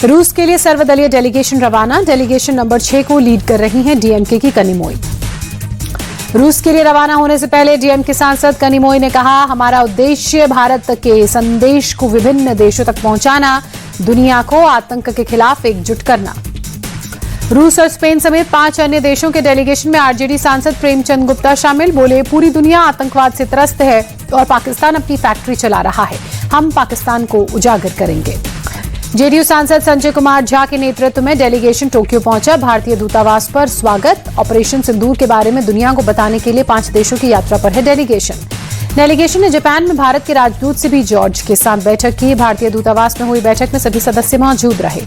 रूस के लिए सर्वदलीय डेलीगेशन रवाना। डेलीगेशन नंबर 6 को लीड कर रही हैं डीएमके की कनिमोई। रूस के लिए रवाना होने से पहले डीएमके सांसद कनिमोई ने कहा, हमारा उद्देश्य भारत के संदेश को विभिन्न देशों तक पहुंचाना, दुनिया को आतंक के खिलाफ एकजुट करना। रूस और स्पेन समेत 5 अन्य देशों के डेलीगेशन में आरजेडी सांसद प्रेमचंद गुप्ता शामिल। बोले, पूरी दुनिया आतंकवाद से त्रस्त है और पाकिस्तान अपनी फैक्ट्री चला रहा है, हम पाकिस्तान को उजागर करेंगे। जेडीयू सांसद संजय कुमार झा के नेतृत्व में डेलीगेशन टोक्यो पहुंचा। भारतीय दूतावास पर स्वागत। ऑपरेशन सिंदूर के बारे में दुनिया को बताने के लिए 5 देशों की यात्रा पर है डेलीगेशन ने जापान में भारत के राजदूत से भी जॉर्ज के साथ बैठक की। भारतीय दूतावास में हुई बैठक में सभी सदस्य मौजूद रहे।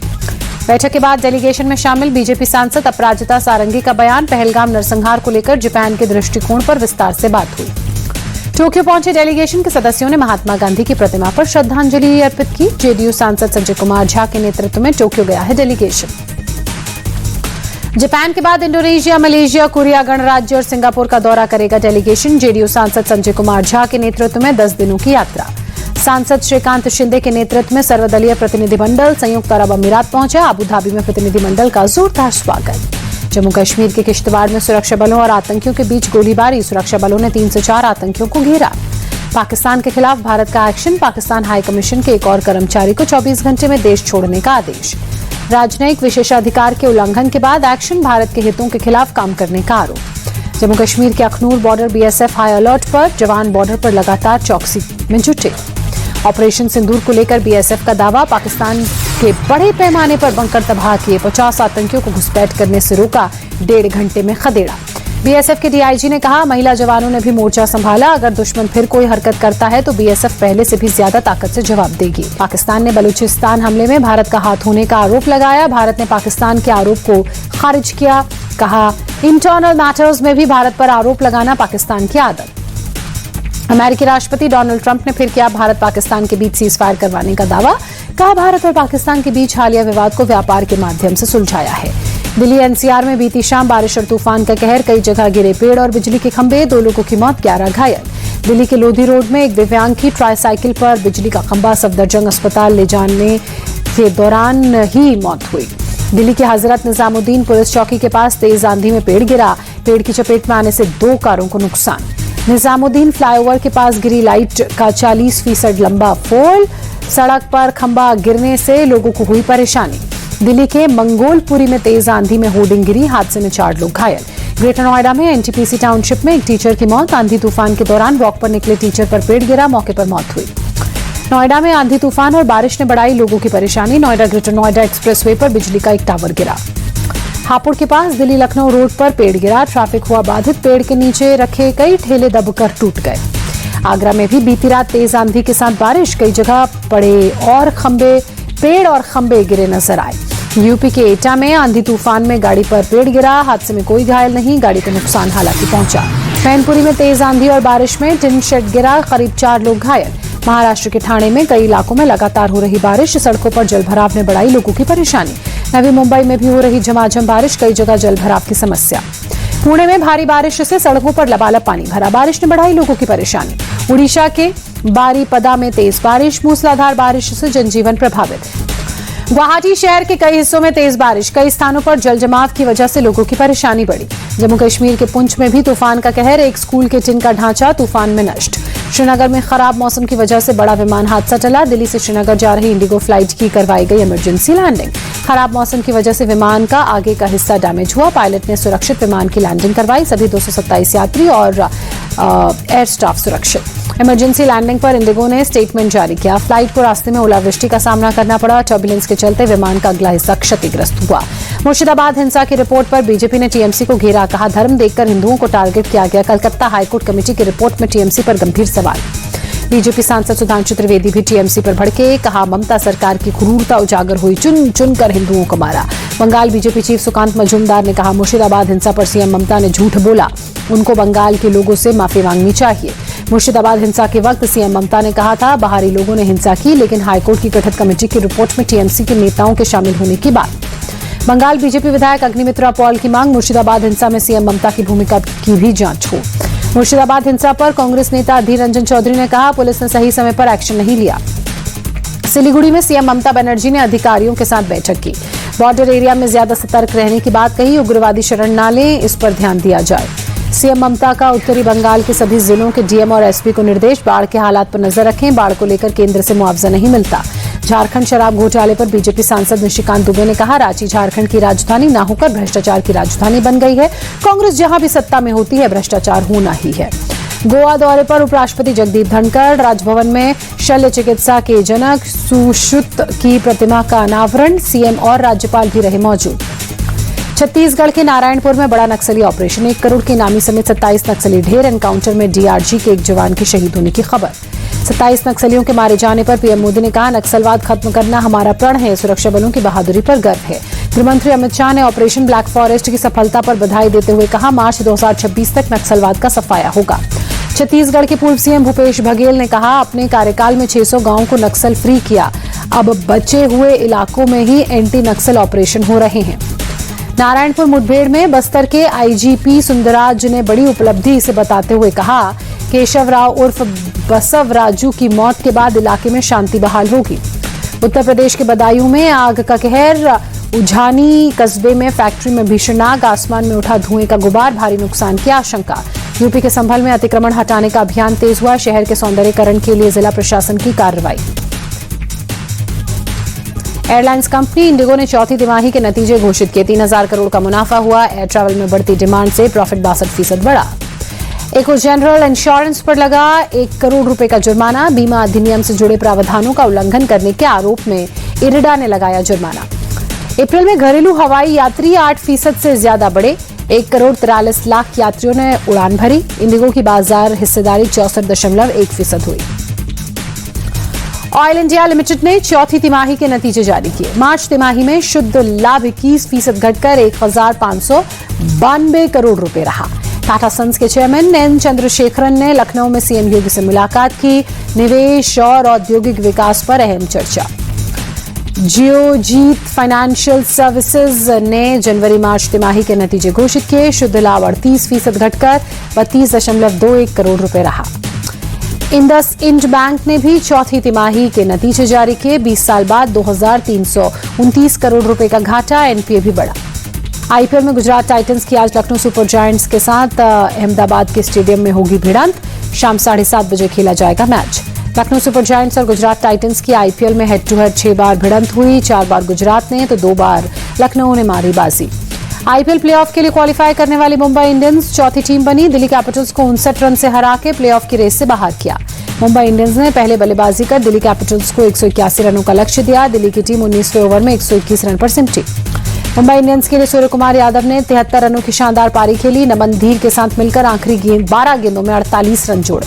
बैठक के बाद डेलीगेशन में शामिल बीजेपी सांसद अपराजिता सारंगी का बयान, पहलगाम नरसंहार को लेकर जापान के दृष्टिकोण पर विस्तार से बात हुई। टोक्यो पहुंचे डेलीगेशन के सदस्यों ने महात्मा गांधी की प्रतिमा पर श्रद्धांजलि अर्पित की। जेडीयू सांसद संजय कुमार झा के नेतृत्व में टोक्यो गया है डेलीगेशन। जापान के बाद इंडोनेशिया, मलेशिया, कोरिया गणराज्य और सिंगापुर का दौरा करेगा डेलीगेशन। जेडीयू सांसद संजय कुमार झा के नेतृत्व में 10 दिनों की यात्रा। सांसद श्रीकांत शिंदे के नेतृत्व में सर्वदलीय प्रतिनिधिमंडल संयुक्त अरब अमीरात पहुंचा। अबू धाबी में प्रतिनिधिमंडल का जोरदार स्वागत। जम्मू कश्मीर के किश्तवाड़ में सुरक्षा बलों और आतंकियों के बीच गोलीबारी। सुरक्षा बलों ने 3 से 4 आतंकियों को घेरा। पाकिस्तान के खिलाफ भारत का एक्शन। पाकिस्तान हाई कमीशन के एक और कर्मचारी को 24 घंटे में देश छोड़ने का आदेश। राजनयिक विशेषाधिकार के उल्लंघन के बाद एक्शन। भारत के हितों के खिलाफ काम करने का आरोप। जम्मू कश्मीर के Akhnoor border BSF high alert पर। जवान बॉर्डर पर लगातार चौकसी में जुटे। ऑपरेशन सिंदूर को लेकर बीएसएफ का दावा, पाकिस्तान के बड़े पैमाने पर बंकर तबाह किए। 50 आतंकियों को घुसपैठ करने से रोका। 1.5 घंटे में खदेड़ा। बीएसएफ के डीआईजी ने कहा, महिला जवानों ने भी मोर्चा संभाला। अगर दुश्मन फिर कोई हरकत करता है तो बीएसएफ पहले से भी ज्यादा ताकत से जवाब देगी। पाकिस्तान ने बलूचिस्तान हमले में भारत का हाथ होने का आरोप लगाया। भारत ने पाकिस्तान के आरोप को खारिज किया। कहा, इंटरनल मैटर्स में भी भारत पर आरोप लगाना पाकिस्तान की आदत। अमेरिकी राष्ट्रपति डोनाल्ड ट्रंप ने फिर किया भारत पाकिस्तान के बीच सीजफायर करवाने का दावा। कहा, भारत और पाकिस्तान के बीच हालिया विवाद को व्यापार के माध्यम से सुलझाया है। दिल्ली एनसीआर में बीती शाम बारिश और तूफान का कहर। कई जगह गिरे पेड़ और बिजली के खंभे। 2 लोगों की मौत, 11 घायल। दिल्ली के लोधी रोड में एक दिव्यांग की ट्राईसाइकिल पर बिजली का खंभा सफदरजंग अस्पताल ले जाने के दौरान ही मौत हुई। दिल्ली के हजरत निजामुद्दीन पुलिस चौकी के पास तेज आंधी में पेड़ गिरा। पेड़ की चपेट में आने से 2 कारों को नुकसान। निजामुद्दीन फ्लाईओवर के पास गिरी लाइट का 40% लंबा पोल। सड़क पर खंभा गिरने से लोगों को हुई परेशानी। दिल्ली के मंगोलपुरी में तेज आंधी में होर्डिंग गिरी। हादसे में 4 लोग घायल। ग्रेटर नोएडा में एनटीपीसी टाउनशिप में एक टीचर की मौत। आंधी तूफान के दौरान वॉक पर निकले टीचर पर पेड़ गिरा, मौके पर मौत हुई। नोएडा में आंधी तूफान और बारिश ने बढ़ाई लोगों की परेशानी। नोएडा ग्रेटर नोएडा एक्सप्रेसवे पर बिजली का एक टावर गिरा। हापुड़ के पास दिल्ली लखनऊ रोड पर पेड़ गिरा, ट्रैफिक हुआ बाधित। पेड़ के नीचे रखे कई ठेले दबकर टूट गए। आगरा में भी बीती रात तेज आंधी के साथ बारिश। कई जगह पेड़ और खंबे गिरे नजर आए। यूपी के एटा में आंधी तूफान में गाड़ी पर पेड़ गिरा। हादसे में कोई घायल नहीं, गाड़ी को नुकसान हालांकि पहुंचा। मैनपुरी में तेज आंधी और बारिश में टिन शेड गिरा, करीब 4 लोग घायल। महाराष्ट्र के ठाणे में कई इलाकों में लगातार हो रही बारिश। सड़कों पर जलभराव ने बढ़ाई लोगों की परेशानी। नवी मुंबई में भी हो रही झमाझम बारिश, कई जगह जलभराव की समस्या। पुणे में भारी बारिश से सड़कों पर लबालब पानी भरा, बारिश ने बढ़ाई लोगों की परेशानी। उड़ीसा के बारीपदा में तेज बारिश, मूसलाधार बारिश से जनजीवन प्रभावित। गुवाहाटी शहर के कई हिस्सों में तेज बारिश, कई स्थानों पर जलजमाव की वजह से लोगों की परेशानी बढ़ी। जम्मू कश्मीर के पुंछ में भी तूफान का कहर, एक स्कूल के टिन का ढांचा तूफान में नष्ट। श्रीनगर में खराब मौसम की वजह से बड़ा विमान हादसा टला। दिल्ली से श्रीनगर जा रही इंडिगो फ्लाइट की करवाई गई इमरजेंसी लैंडिंग। खराब मौसम की वजह से विमान का आगे का हिस्सा डैमेज हुआ। पायलट ने सुरक्षित विमान की लैंडिंग करवाई। सभी 227 यात्री और एयर स्टाफ सुरक्षित। इमरजेंसी लैंडिंग पर इंडिगो ने स्टेटमेंट जारी किया। फ्लाइट को रास्ते में ओलावृष्टि का सामना करना पड़ा। टर्बुलेंस के चलते विमान का अगला हिस्सा क्षतिग्रस्त हुआ। मुर्शिदाबाद हिंसा की रिपोर्ट पर बीजेपी ने टीएमसी को घेरा। कहा, धर्म देखकर हिंदुओं को टारगेट किया गया। कलकत्ता हाईकोर्ट कमेटी की रिपोर्ट में टीएमसी पर गंभीर सवाल। बीजेपी सांसद सुधांशु त्रिवेदी भी टीएमसी पर भड़के। कहा, ममता सरकार की क्रूरता उजागर हुई, चुन चुनकर हिंदुओं को मारा। बंगाल बीजेपी चीफ सुकांत मजूमदार ने कहा, मुर्शिदाबाद हिंसा पर सीएम ममता ने झूठ बोला, उनको बंगाल के लोगों से माफी मांगनी चाहिए। मुर्शिदाबाद हिंसा के वक्त सीएम ममता ने कहा था, बाहरी लोगों ने हिंसा की, लेकिन हाईकोर्ट की गठित कमेटी की रिपोर्ट में टीएमसी के नेताओं के शामिल होने की बात। बंगाल बीजेपी विधायक अग्निमित्रा पॉल की मांग, मुर्शिदाबाद हिंसा में सीएम ममता की भूमिका की भी जांच हो। मुर्शिदाबाद हिंसा पर कांग्रेस नेता अधीर रंजन चौधरी ने कहा, पुलिस ने सही समय पर एक्शन नहीं लिया। सिलीगुड़ी में सीएम ममता बनर्जी ने अधिकारियों के साथ बैठक की। बॉर्डर एरिया में ज्यादा सतर्क रहने की बात कही। उग्रवादी शरण न लें, इस पर ध्यान दिया जाए। सीएम ममता का उत्तरी बंगाल के सभी जिलों के डीएम और एसपी को निर्देश, बाढ़ के हालात पर नजर रखें। बाढ़ को लेकर केंद्र से मुआवजा नहीं मिलता। झारखंड शराब घोटाले पर बीजेपी सांसद निशिकांत दुबे ने कहा, रांची झारखंड की राजधानी न होकर भ्रष्टाचार की राजधानी बन गई है। कांग्रेस जहां भी सत्ता में होती है, भ्रष्टाचार होना ही है। गोवा दौरे पर उपराष्ट्रपति जगदीप धनखड़। राजभवन में शल्य चिकित्सा के जनक सुश्रुत की प्रतिमा का अनावरण। सीएम और राज्यपाल भी रहे मौजूद। छत्तीसगढ़ के नारायणपुर में बड़ा नक्सली ऑपरेशन। 1 करोड़ के इनामी समेत 27 नक्सली ढेर। एनकाउंटर में डीआरजी के एक जवान के शहीद होने की खबर। 27 नक्सलियों के मारे जाने पर पीएम मोदी ने कहा, नक्सलवाद खत्म करना हमारा प्रण है। सुरक्षा बलों की बहादुरी पर गर्व है। गृहमंत्री अमित शाह ने ऑपरेशन ब्लैक फॉरेस्ट की सफलता पर बधाई देते हुए कहा, मार्च 2026 तक नक्सलवाद का सफाया होगा। छत्तीसगढ़ के पूर्व सीएम भूपेश बघेल ने कहा, अपने कार्यकाल में 600 गांवों को नक्सल फ्री किया। अब बचे हुए इलाकों में ही एंटी नक्सल ऑपरेशन हो रहे हैं। नारायणपुर मुठभेड़ में बस्तर के आईजीपी सुंदरराज ने बड़ी उपलब्धि इसे बताते हुए कहा, केशव राव उर्फ बसव राजू की मौत के बाद इलाके में शांति बहाल होगी। उत्तर प्रदेश के बदायूं में आग का कहर। उझानी कस्बे में फैक्ट्री में भीषण आग। आसमान में उठा धुएं का गुबार। भारी नुकसान की आशंका। यूपी के संभल में अतिक्रमण हटाने का अभियान तेज हुआ। शहर के सौंदर्यीकरण के लिए जिला प्रशासन की कार्रवाई। एयरलाइंस कंपनी इंडिगो ने चौथी तिमाही के नतीजे घोषित किए। 3000 करोड़ का मुनाफा हुआ। एयर ट्रैवल में बढ़ती डिमांड से प्रॉफिट 62% बढ़ा। इको जनरल इंश्योरेंस पर लगा 1 करोड़ रुपए का जुर्माना। बीमा अधिनियम से जुड़े प्रावधानों का उल्लंघन करने के आरोप में इरिडा ने लगाया जुर्माना। अप्रैल में घरेलू हवाई यात्री 8% से ज्यादा बढ़े। 1 करोड़ 43 लाख यात्रियों ने उड़ान भरी। इंडिगो की बाजार हिस्सेदारी 64.1% हुई। ऑयल इंडिया लिमिटेड ने चौथी तिमाही के नतीजे जारी किए। मार्च तिमाही में शुद्ध लाभ 21% घटकर 1092 करोड़ रुपए रहा। टाटा सन्स के चेयरमैन एन चंद्रशेखरन ने लखनऊ में सीएम योगी से मुलाकात की। निवेश और औद्योगिक विकास पर अहम चर्चा। जियोजीत फाइनेंशियल सर्विसेज ने जनवरी मार्च तिमाही के नतीजे घोषित किए। शुद्ध लाभ 38% घटकर 32.21 करोड़ रुपए रहा। इंडसइंड बैंक ने भी चौथी तिमाही के नतीजे जारी किए। 20 साल बाद 2329 करोड़ रुपए का घाटा। एनपीए भी बढ़ा। आईपीएल में गुजरात टाइटंस की आज लखनऊ सुपर जायंट्स के साथ अहमदाबाद के स्टेडियम में होगी भिड़ंत। शाम 7:30 बजे खेला जाएगा मैच। लखनऊ सुपर जायंट्स और गुजरात टाइटंस की आईपीएल में हेड टू हेड 6 बार भिड़ंत हुई। 4 बार गुजरात ने तो 2 बार लखनऊ ने मारी बाजी। आईपीएल प्लेऑफ के लिए क्वालिफाई करने वाली मुंबई इंडियंस चौथी टीम बनी। दिल्ली कैपिटल्स को 59 रन से हरा के प्लेऑफ की रेस से बाहर किया। मुंबई इंडियंस ने पहले बल्लेबाजी कर दिल्ली कैपिटल्स को 181 रनों का लक्ष्य दिया। दिल्ली की टीम 19वें ओवर में 121 रन पर सिमटी। मुंबई इंडियंस के लिए सूर्य कुमार यादव ने 73 रनों की शानदार पारी खेली। नमन धीर के साथ मिलकर आखिरी 12 गेंदों में 48 रन जोड़े।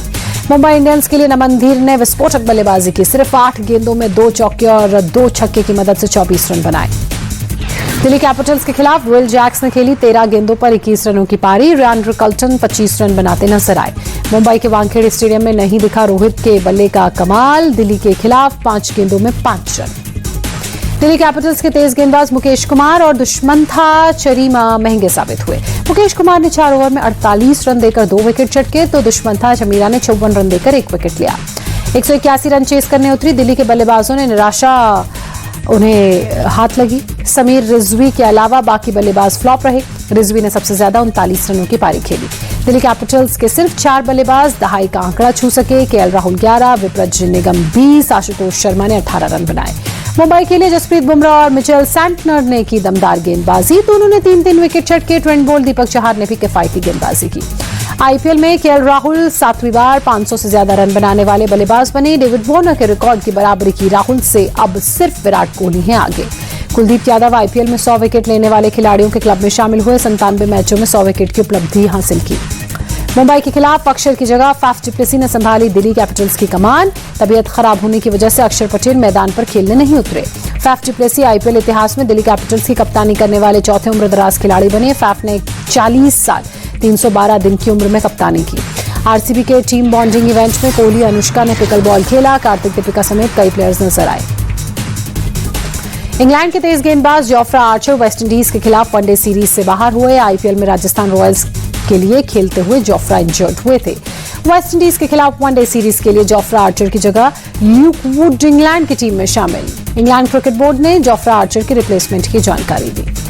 मुंबई इंडियंस के लिए नमन धीर ने विस्फोटक बल्लेबाजी की। सिर्फ 8 गेंदों में 2 चौके और 2 छक्के की मदद से 24 रन बनाए। दिल्ली कैपिटल्स के खिलाफ विल जैक्स ने खेली 13 गेंदों पर 21 रनों की पारी। रैंड्रो कल्टन 25 रन बनाते नजर आए। मुंबई के वानखेड़े स्टेडियम में नहीं दिखा रोहित के बल्ले का कमाल। दिल्ली के खिलाफ 5 गेंदों में 5 रन। दिल्ली कैपिटल्स के तेज गेंदबाज मुकेश कुमार और दुष्मंथा चरीमा महंगे साबित हुए। मुकेश कुमार ने 4 ओवर में 48 रन देकर 2 विकेट चटके तो दुष्मंथा चमीरा ने 54 रन देकर 1 विकेट लिया। 181 रन चेस करने उतरी दिल्ली के बल्लेबाजों ने निराशा उन्हें हाथ लगी। समीर रिजवी के अलावा बाकी बल्लेबाज फ्लॉप रहे। रिजवी ने सबसे ज्यादा 39 रनों की पारी खेली। दिल्ली कैपिटल्स के सिर्फ 4 बल्लेबाज दहाई का आंकड़ा छू सके। केएल राहुल 11, विप्रज निगम 20, आशुतोष शर्मा ने 18 रन बनाए। मुंबई के लिए जसप्रीत बुमराह और मिचेल सैंटनर ने की दमदार गेंदबाजी। दोनों ने 3-3 विकेट चटके। ट्रेंट बोल्ट, दीपक चहार ने भी किफायती गेंदबाजी की। आईपीएल में केएल राहुल 7वीं बार 500 से ज्यादा रन बनाने वाले बल्लेबाज बने। डेविड वार्नर के रिकॉर्ड की बराबरी की राहुल से अब सिर्फ विराट कोहली हैं आगे। कुलदीप यादव आईपीएल में 100 विकेट लेने वाले खिलाड़ियों के क्लब में शामिल हुए। 97 मैचों में 100 विकेट की उपलब्धि हासिल की। मुंबई के खिलाफ अक्षर की जगह फाफ डुप्लेसी ने संभाली दिल्ली कैपिटल्स की कमान। तबीयत खराब होने की वजह से अक्षर पटेल मैदान पर खेलने नहीं उतरे। फाफ डुप्लेसी आईपीएल इतिहास में दिल्ली कैपिटल्स की कप्तानी करने वाले चौथे उम्रदराज खिलाड़ी बने। फाफ ने 40 साल 312 दिन की उम्र में कप्तानी की। आरसीबी के टीम बॉन्डिंग इवेंट में कोहली, अनुष्का ने पिकल बॉल खेला। कार्तिक दीपिका समेत कई प्लेयर्स नजर आए। इंग्लैंड के तेज गेंदबाज जोफ्रा आर्चर वेस्टइंडीज के खिलाफ वनडे सीरीज से बाहर हुए। आईपीएल में राजस्थान रॉयल्स के लिए खेलते हुए जोफ्रा इंजर्ड हुए थे। वेस्टइंडीज के खिलाफ वनडे सीरीज के लिए जोफ्रा आर्चर की जगह ल्यूक वुड इंग्लैंड की टीम में शामिल। इंग्लैंड क्रिकेट बोर्ड ने जोफ्रा आर्चर के रिप्लेसमेंट की जानकारी दी।